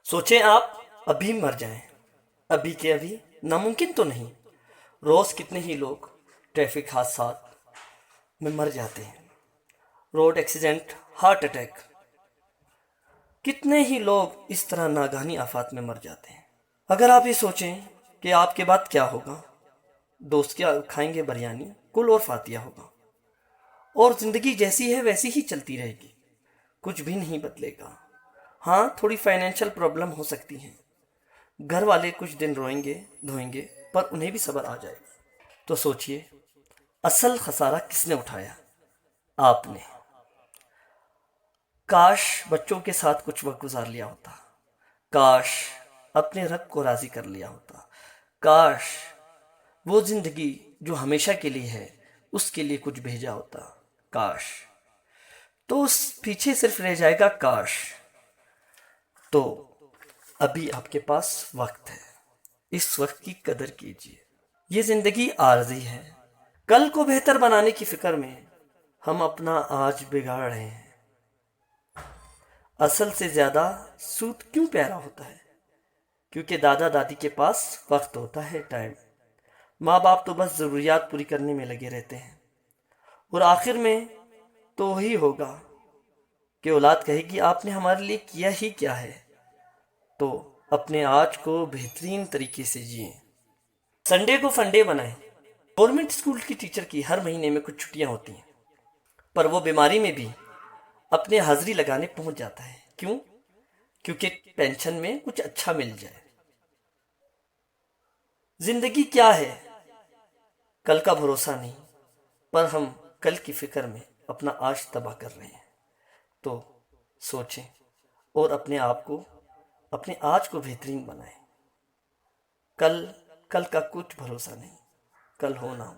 سوچیں آپ ابھی مر جائیں، ابھی کے ابھی، ناممکن تو نہیں۔ روز کتنے ہی لوگ ٹریفک حادثات میں مر جاتے ہیں، روڈ ایکسیڈنٹ، ہارٹ اٹیک، کتنے ہی لوگ اس طرح ناگہانی آفات میں مر جاتے ہیں۔ اگر آپ یہ سوچیں کہ آپ کے بعد کیا ہوگا، دوست کیا کھائیں گے بریانی، کل اور فاتحہ ہوگا، اور زندگی جیسی ہے ویسی ہی چلتی رہے گی، کچھ بھی نہیں بدلے گا۔ ہاں، تھوڑی فائنینشیل پرابلم ہو سکتی ہیں، گھر والے کچھ دن روئیں گے دھوئیں گے، پر انہیں بھی صبر آ جائے گا۔ تو سوچئے، اصل خسارہ کس نے اٹھایا؟ آپ نے۔ کاش بچوں کے ساتھ کچھ وقت گزار لیا ہوتا، کاش اپنے رب کو راضی کر لیا ہوتا، کاش وہ زندگی جو ہمیشہ کے لیے ہے اس کے لیے کچھ بھیجا ہوتا، کاش۔ تو اس پیچھے صرف رہ جائے گا کاش۔ تو ابھی آپ کے پاس وقت ہے، اس وقت کی قدر کیجیے۔ یہ زندگی عارضی ہے، کل کو بہتر بنانے کی فکر میں ہم اپنا آج بگاڑ رہے ہیں۔ اصل سے زیادہ سود کیوں پیارا ہوتا ہے؟ کیونکہ دادا دادی کے پاس وقت ہوتا ہے، ٹائم۔ ماں باپ تو بس ضروریات پوری کرنے میں لگے رہتے ہیں، اور آخر میں تو وہی ہوگا کہ اولاد کہے گی آپ نے ہمارے لیے کیا ہی کیا ہے۔ تو اپنے آج کو بہترین طریقے سے جئیں، سنڈے کو فنڈے بنائیں۔ گورنمنٹ اسکول کی ٹیچر کی ہر مہینے میں کچھ چھٹیاں ہوتی ہیں، پر وہ بیماری میں بھی اپنے حاضری لگانے پہنچ جاتا ہے۔ کیوں؟ کیونکہ پینشن میں کچھ اچھا مل جائے۔ زندگی کیا ہے؟ کل کا بھروسہ نہیں، پر ہم کل کی فکر میں اپنا آج تباہ کر رہے ہیں۔ تو سوچیں اور اپنے آپ کو، اپنے آج کو بہترین بنائیں۔ کل کا کچھ بھروسہ نہیں، کل ہو نہ ہو۔